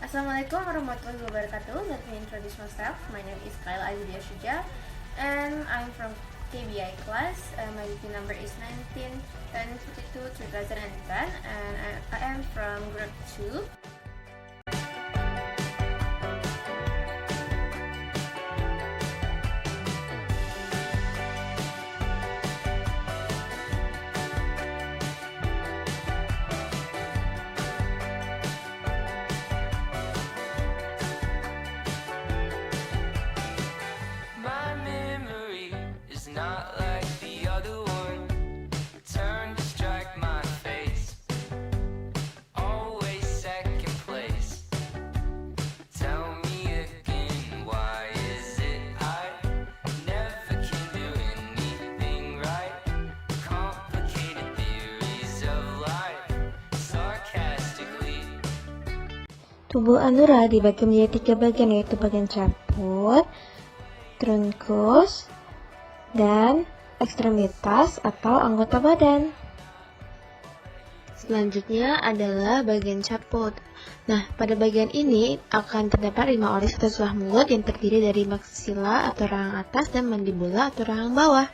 Assalamualaikum warahmatullahi wabarakatuh. Let me introduce myself. My name is Kyle Azidia Shuja and I'm from KBI class. My DP number is 19 1052 2010 and I am from group 2. My memory is not like the other one. Turn to strike my face. Always second place. Tell me again, why is it I never can do anything right? Complicated theories of life, sarcastically. Tubuh Anura dibagi menjadi 3 bagian, yaitu bagian caput, trunkus, dan ekstremitas atau anggota badan. Selanjutnya adalah bagian caput. Nah, pada bagian ini akan terdapat 5 oris atau celah mulut yang terdiri dari maksila atau rahang atas dan mandibula atau rahang bawah.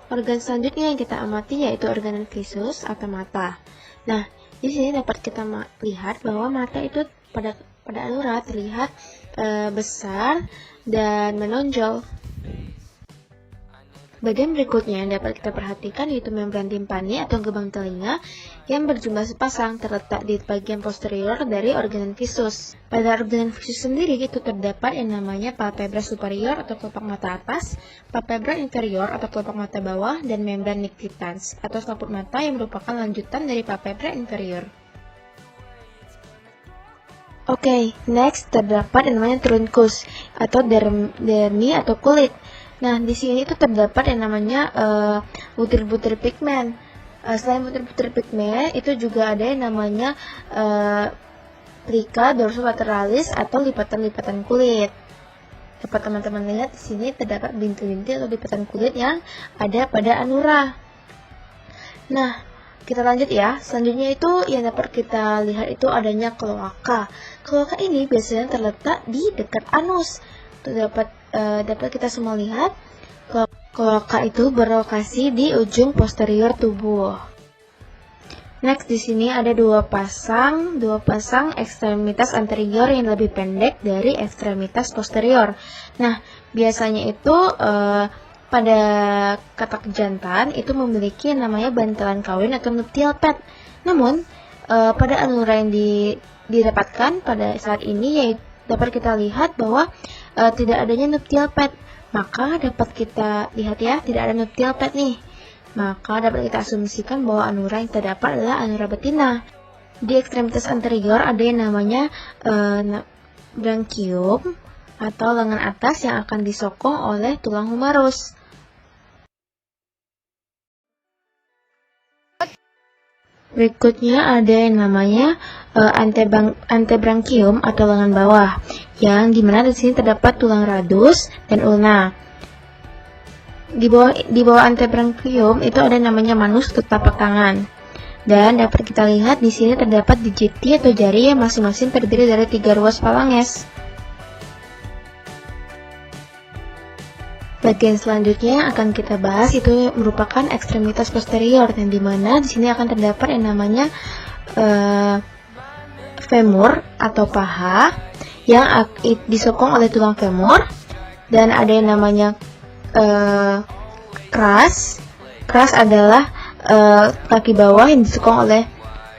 Organ selanjutnya yang kita amati yaitu organ visus atau mata. Nah, di sini dapat kita lihat bahwa mata itu pada Anura terlihat besar dan menonjol. Bagian berikutnya yang dapat kita perhatikan yaitu membran timpani atau gerbang telinga yang berjumlah sepasang terletak di bagian posterior dari organ visus. Pada organ visus sendiri itu terdapat yang namanya palpebra superior atau kelopak mata atas, palpebra inferior atau kelopak mata bawah, dan membran nictitans atau selaput mata yang merupakan lanjutan dari palpebra inferior. Oke, next terdapat yang namanya trunkus atau dermi atau kulit. Nah, di sini itu terdapat yang namanya butir-butir pigmen. Selain butir-butir pigmen, itu juga ada yang namanya plica dorsolateralis atau lipatan-lipatan kulit. Dapat teman-teman lihat di sini terdapat bintil-bintil atau lipatan kulit yang ada pada Anura. Nah, kita lanjut ya. Selanjutnya itu yang dapat kita lihat itu adanya kloaka. Kloaka ini biasanya terletak di dekat anus. Dapat kita semua lihat, kloaka itu berlokasi di ujung posterior tubuh. Next, di sini ada dua pasang ekstremitas anterior yang lebih pendek dari ekstremitas posterior. Nah, biasanya itu pada katak jantan itu memiliki yang namanya bantalan kawin atau nuptial pad. Namun, pada Anura yang didapatkan pada saat ini dapat kita lihat bahwa tidak adanya nuptial pad. Maka dapat kita lihat ya, tidak ada nuptial pad nih. Maka dapat kita asumsikan bahwa Anura yang terdapat adalah Anura betina. Di ekstremitas anterior ada yang namanya branchium atau lengan atas yang akan disokong oleh tulang humerus. Berikutnya ada yang namanya antebranchium atau lengan bawah, yang dimana di sini terdapat tulang radus dan ulna. Di bawah antebranchium itu ada yang namanya manus atau telapak tangan. Dan dapat kita lihat di sini terdapat digiti atau jari yang masing-masing terdiri dari 3 ruas falanges. Bagian selanjutnya yang akan kita bahas itu merupakan ekstremitas posterior, yang dimana di sini akan terdapat yang namanya femur atau paha yang disokong oleh tulang femur, dan ada yang namanya crus. Crus adalah kaki bawah yang disokong oleh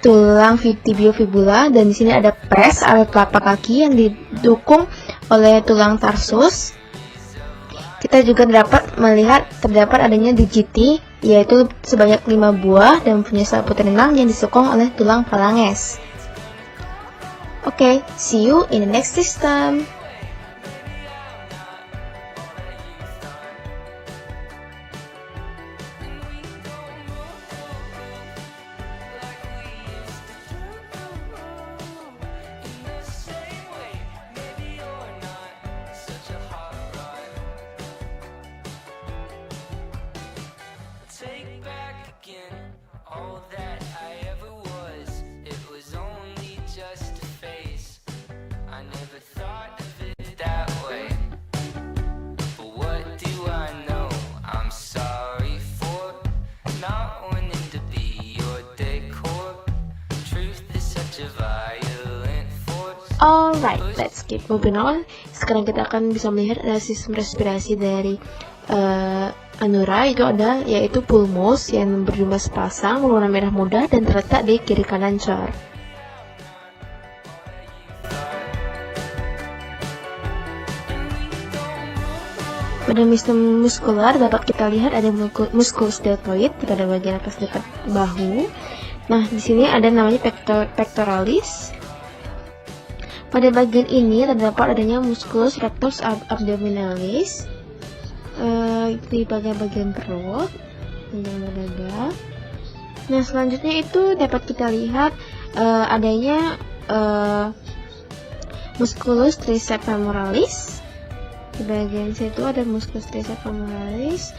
tulang tibiofibula, dan di sini ada pes atau telapak kaki yang didukung oleh tulang tarsus. Kita juga dapat melihat terdapat adanya digiti, yaitu sebanyak 5 buah dan punya selaput renang yang disokong oleh tulang falanges. Oke, see you in the next system. Take back again all that I ever was. It was only just a phase. Alright, let's keep moving on. Sekarang kita akan bisa melihat ada sistem respirasi dari Anura, yaitu pulmos yang berjumlah sepasang, berwarna merah muda dan terletak di kiri kanan chart. Pada sistem muskular dapat kita lihat ada musculus deltoid pada bagian atas dekat bahu. Nah, di sini ada namanya pectoralis. Pada bagian ini terdapat adanya musculus rectus abdominalis di bagian perut dan dada. Nah, selanjutnya itu dapat kita lihat adanya musculus triceps femoralis. Di bagian situ ada musculus triceps femoralis.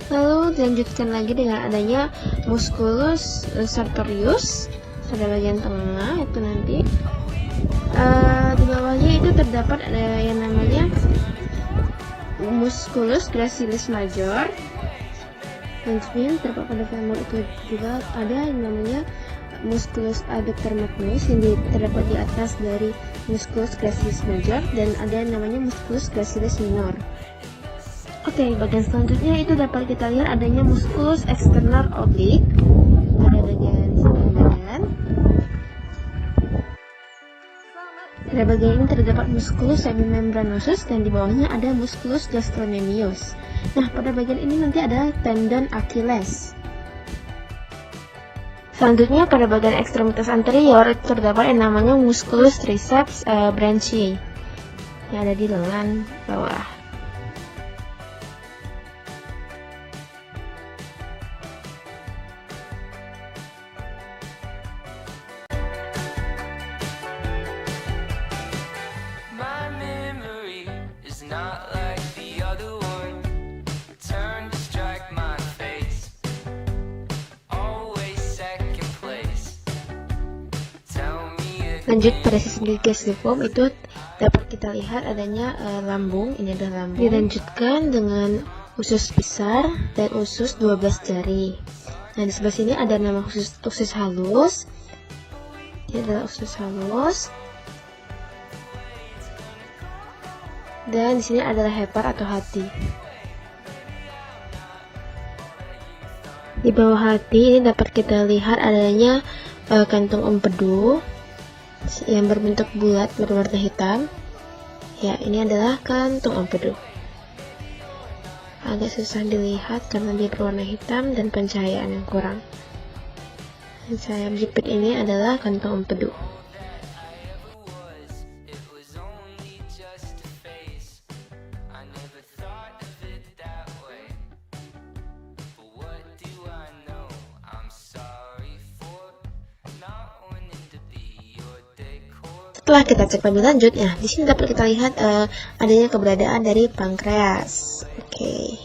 Lalu dilanjutkan lagi dengan adanya musculus sartorius pada bagian tengah itu nanti. Di bawahnya itu terdapat ada yang namanya musculus gracilis major. Selanjutnya terdapat pada femur itu juga ada yang namanya musculus adductor magnus yang terdapat di atas dari musculus gracilis major, dan ada yang namanya musculus gracilis minor. Oke, bagian selanjutnya itu dapat kita lihat adanya musculus external oblique pada bagian samping badan. Pada bagian ini terdapat musculus semimembranosus dan di bawahnya ada musculus gastrocnemius. Nah, pada bagian ini nanti ada tendon Achilles. Selanjutnya pada bagian ekstremitas anterior terdapat yang namanya musculus triceps branchii yang ada di lengan bawah. My memory is not like the other one. Turn to strike my face. Always second place. Tell me Lanjut pada sistem digestiform itu dapat kita lihat adanya lambung. Ini adalah lambung. Dilanjutkan dengan usus besar dan usus 12 jari. Nah, di sebelah sini ada nama usus halus. Ini adalah usus halus. Dan di sini adalah hepar atau hati. Di bawah hati ini dapat kita lihat adanya kantung empedu yang berbentuk bulat berwarna hitam. Ya, ini adalah kantung empedu. Agak susah dilihat karena dia berwarna hitam dan pencahayaan yang kurang. Dan saya jepit ini adalah kantung empedu. Setelah kita cek lebih lanjut, ya di sini dapat kita lihat adanya keberadaan dari pankreas. Oke.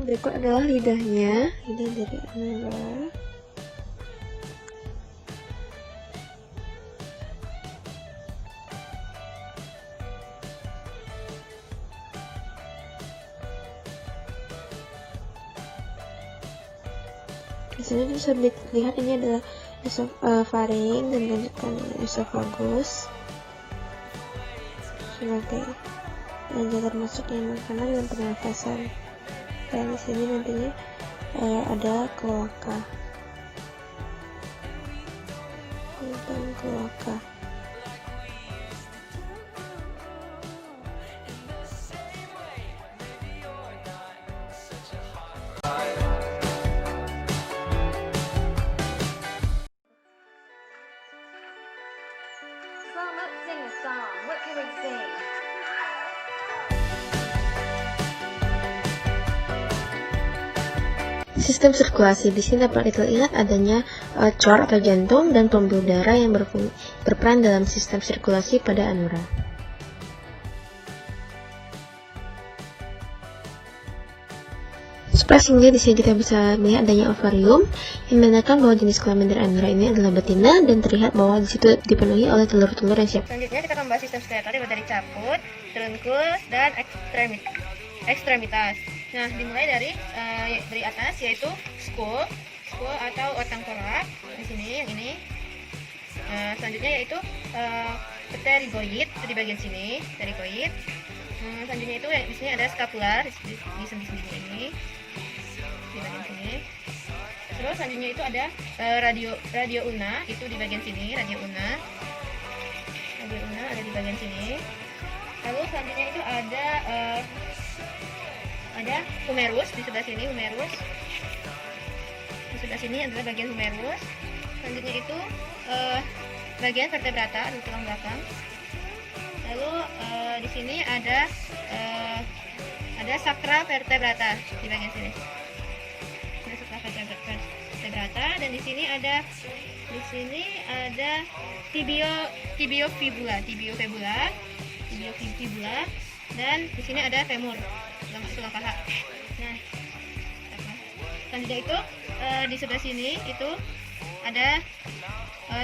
Berikut adalah lidahnya, lidah dari Anura. Di sini bisa dilihat ini adalah faring dan lanjutkan esophagus sebagai jalur masuk yang makanan dan pernafasan. Dan di sini nantinya ada kloaka. Lubang kloaka. Let's sing a song. What can we sing? Sistem sirkulasi di sini dapat dilihat adanya cor atau jantung dan pembuluh darah yang berperan dalam sistem sirkulasi pada anura. Surprisingly, di sini kita bisa melihat adanya ovarium yang menandakan bahwa jenis kelamin dari anura ini adalah betina dan terlihat bahwa di situ dipenuhi oleh telur-telur yang siap. Selanjutnya kita akan membahas sistem skeletal dari caput, trunkus, dan ekstremitas. Nah, dimulai dari atas yaitu skull atau otang torak di sini yang ini. Selanjutnya yaitu pterygoid di bagian sini, pterygoid. Selanjutnya itu di sini ada scapular di sendi-sendi ini, di bagian sini. Terus selanjutnya itu ada radio ulna itu di bagian sini, radio ulna ada di bagian sini. Lalu selanjutnya itu ada humerus di sebelah sini, humerus di sebelah sini adalah bagian humerus. Selanjutnya itu bagian vertebrata atau tulang belakang. Lalu di sini ada sakra vertebrata di bagian sini. Ada sakra vertebrata dan di sini ada tibiofibula dan di sini ada femur, tulang paha. Nah, selanjutnya itu di sebelah sini itu ada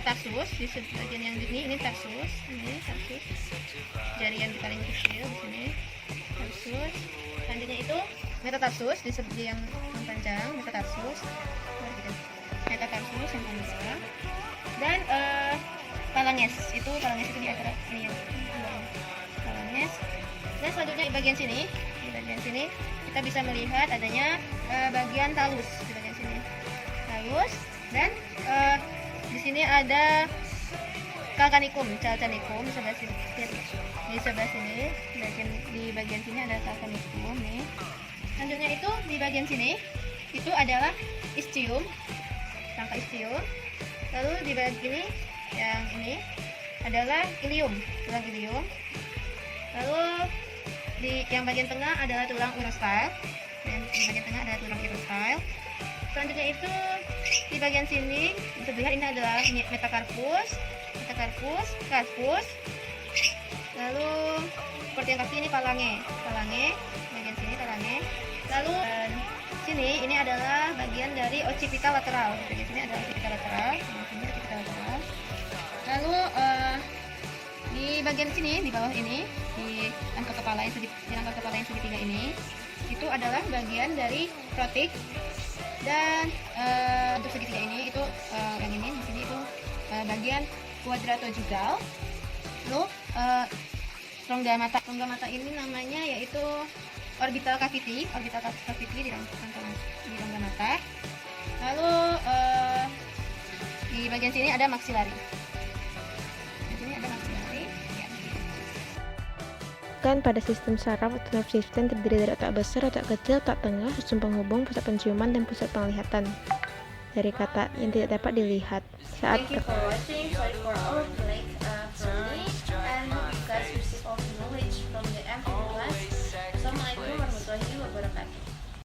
tarsus di bagian yang ini tarsus, jari yang paling kecil di sini tarsus. Selanjutnya itu metatarsus di yang panjang, metatarsus yang panjang. Dan phalanges itu di antara ini yang phalanges. Dan selanjutnya di bagian sini kita bisa melihat adanya bagian talus di bagian sini, talus. Dan di sini ada calcanicum di sebelah sini. Di sebelah sini, di bagian sini ada calcanicum nih. Selanjutnya itu di bagian sini itu adalah ischium, rangka ischium. Lalu di bagian ini yang ini adalah ilium, tulang ilium. Lalu di yang bagian tengah adalah tulang urostyle. Dan di bagian tengah ada tulang urostyle. Selanjutnya itu di bagian sini bisa dilihat ini adalah metacarpus, carpus. Lalu seperti yang kaki ini phalange bagian sini phalange. Lalu sini ini adalah bagian dari occipital lateral. Bagian sini adalah occipital lateral, Lalu di bagian sini di bawah ini di rangka kepala yang segitiga ini itu adalah bagian dari protik. Dan untuk segitiga ini itu yang ini di sini itu bagian quadratojugal. Lalu rongga mata ini namanya yaitu orbital cavity di rongga mata. Lalu di bagian sini ada maxillary. Kan pada sistem saraf atau nerve system terdiri dari otak besar, otak kecil, otak tengah, sistem penghubung, pusat penciuman, dan pusat penglihatan. Dari kata yang tidak dapat dilihat saat Thank you for watching. Sorry for our delay.